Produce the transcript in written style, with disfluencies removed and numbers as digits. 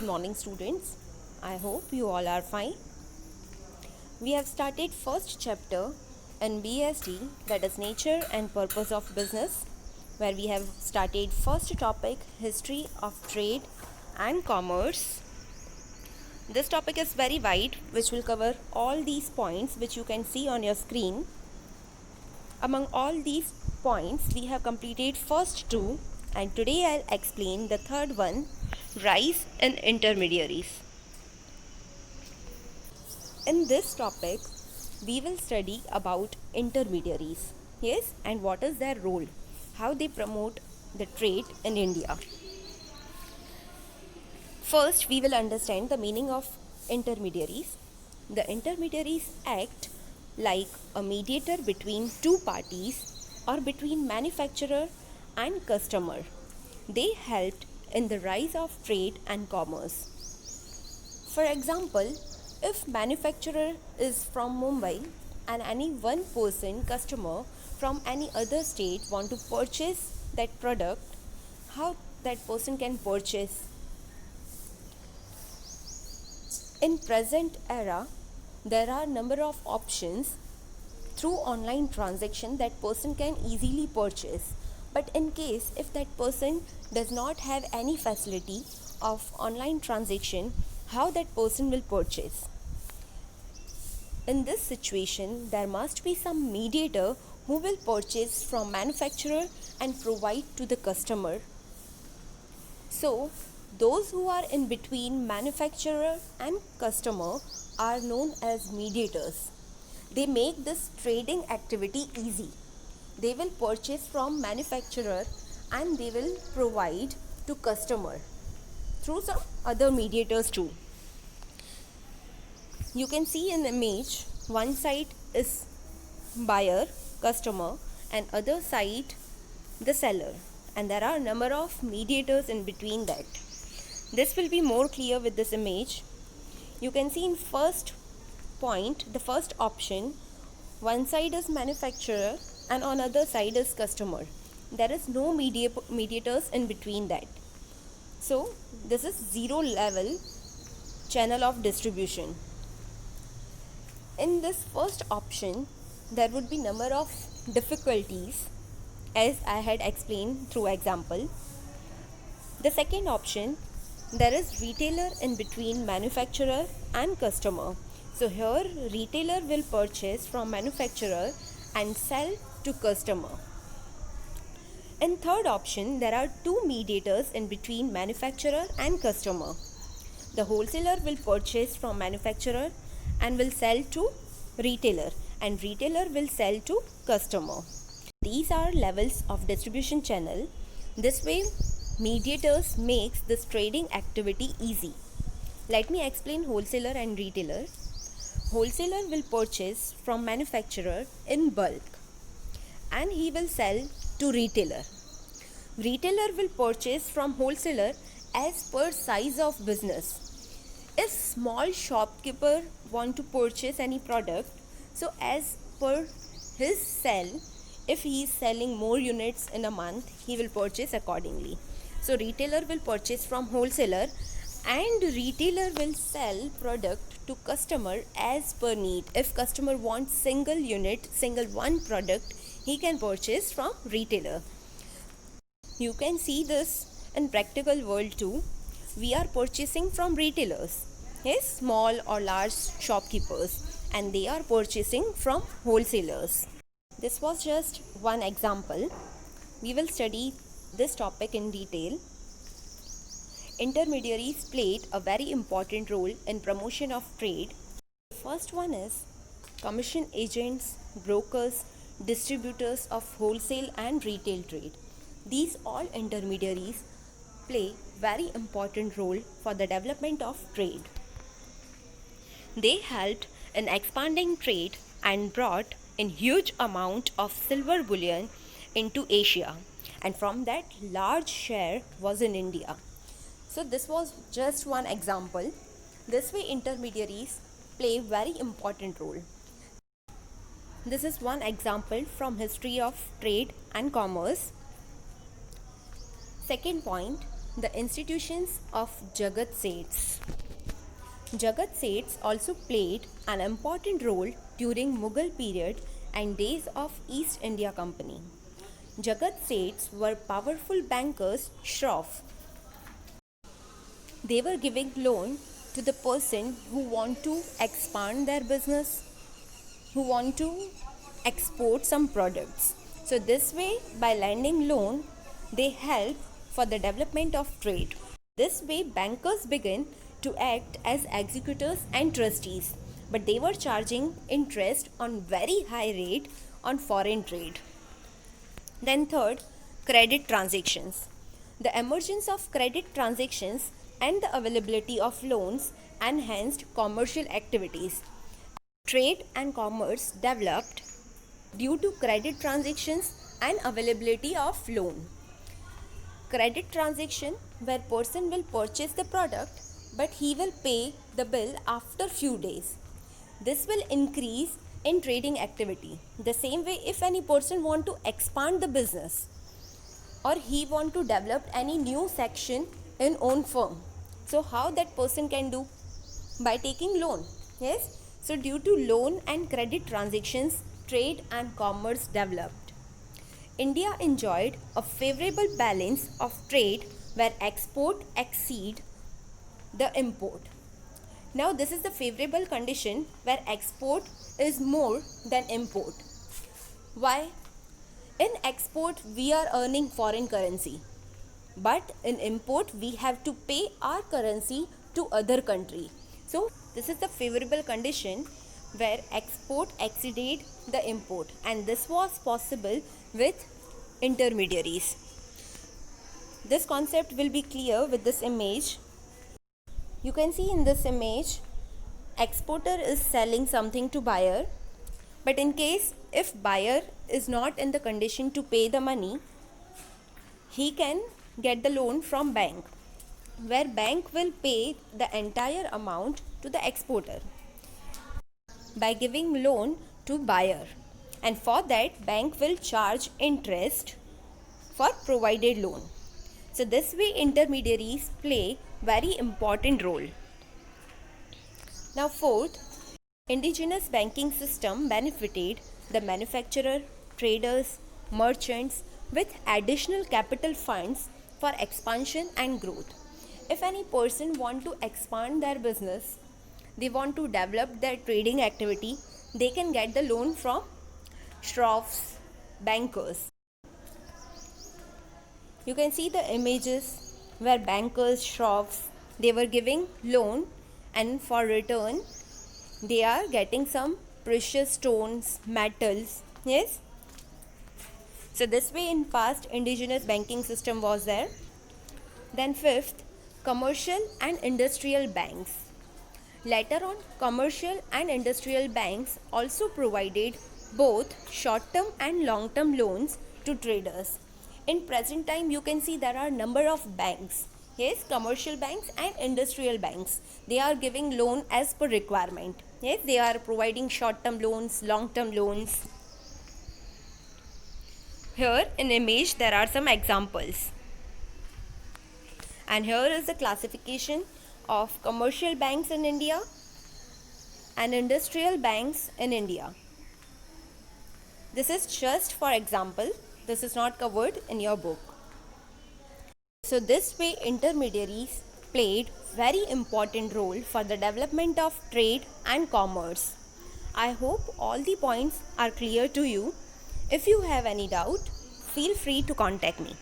Morning students, I hope you all are fine. We have started first chapter in BSD, that is nature and purpose of business, where we have started first topic, history of trade and commerce. This topic is very wide, which will cover all these points which you can see on your screen. Among all these points, we have completed first two, and today I'll explain the third one, rise in intermediaries. In this topic, we will study about intermediaries. Yes, and what is their role, how they promote the trade in India. First, we will understand the meaning of intermediaries. The intermediaries act like a mediator between two parties or between manufacturer and customer. They helped in the rise of trade and commerce. For example, if manufacturer is from Mumbai and any one person customer from any other state want to purchase that product, how that person can purchase? In present era, there are number of options through online transaction that person can easily purchase. But in case if that person does not have any facility of online transaction, how that person will purchase? In this situation, there must be some mediator who will purchase from manufacturer and provide to the customer. So, those who are in between manufacturer and customer are known as mediators. They make this trading activity easy. They will purchase from manufacturer and they will provide to customer through some other mediators too. You can see in the image, one side is buyer, customer, and other side the seller, and there are a number of mediators in between that. This will be more clear with this image. You can see in first point, the first option, one side is manufacturer and on other side is customer. There is no mediators in between that. So this is zero level channel of distribution. In this first option, there would be number of difficulties as I had explained through example. The second option, there is retailer in between manufacturer and customer. So here retailer will purchase from manufacturer and sell to customer. In third option, there are two mediators in between manufacturer and customer. The wholesaler will purchase from manufacturer and will sell to retailer, and retailer will sell to customer. These are levels of distribution channel. This way mediators makes this trading activity easy. Let me explain wholesaler and retailer. Wholesaler will purchase from manufacturer in bulk and he will sell to retailer. Retailer will purchase from wholesaler as per size of business. If small shopkeeper want to purchase any product, so as per his sell, if he is selling more units in a month, he will purchase accordingly. So retailer will purchase from wholesaler and retailer will sell product to customer as per need. If customer wants single unit, single one product, he can purchase from retailer. You can see this in practical world too. We are purchasing from retailers, yes, small or large shopkeepers, and they are purchasing from wholesalers. This was just one example. We will study this topic in detail. Intermediaries played a very important role in promotion of trade. The first one is commission agents, brokers, distributors of wholesale and retail trade. These all intermediaries play very important role for the development of trade. They helped in expanding trade and brought in huge amount of silver bullion into Asia, and from that large share was in India. So this was just one example. This way intermediaries play very important role. This is one example from history of trade and commerce. Second point, The institutions of Jagat Seths. Jagat Seths also played an important role during Mughal period and days of East India Company. Jagat Seths were powerful bankers, shroff. They were giving loan to the person who want to expand their business, who want to export some products. So this way, by lending loan, they help for the development of trade. This way, bankers began to act as executors and trustees, but they were charging interest on very high rate on foreign trade. Then third, credit transactions. The emergence of credit transactions and the availability of loans enhanced commercial activities. Trade and commerce developed due to credit transactions and availability of loan. Credit transaction where person will purchase the product but he will pay the bill after few days. This will increase in trading activity. The same way, if any person want to expand the business or he want to develop any new section in own firm, so how that person can do? By taking loan. Yes, so due to loan and credit transactions, trade and commerce developed. India enjoyed a favorable balance of trade where export exceed the import. Now this is the favorable condition where export is more than import. Why? In export we are earning foreign currency, but in import we have to pay our currency to other country. So this is the favorable condition where export exceeded the import, and this was possible with intermediaries. This concept will be clear with this image. You can see in this image, exporter is selling something to buyer, but in case if buyer is not in the condition to pay the money, he can get the loan from bank, where bank will pay the entire amount to the exporter by giving loan to buyer, and for that bank will charge interest for provided loan. So this way intermediaries play very important role. Now fourth, indigenous banking system benefited the manufacturer, traders, merchants with additional capital funds for expansion and growth. If any person want to expand their business, they want to develop their trading activity, they can get the loan from shroffs, bankers. You can see the images where bankers, shroffs, they were giving loan, and for return they are getting some precious stones, metals. Yes. So this way in past indigenous banking system was there. Then fifth, commercial and industrial banks. Later on, commercial and industrial banks also provided both short-term and long-term loans to traders. In present time, you can see there are number of banks. Yes, commercial banks and industrial banks. They are giving loan as per requirement. Yes, they are providing short-term loans, long-term loans. Here in image there are some examples. And here is the classification of commercial banks in India and industrial banks in India. This is just for example. This is not covered in your book. So this way intermediaries played very important role for the development of trade and commerce. I hope all the points are clear to you. If you have any doubt, feel free to contact me.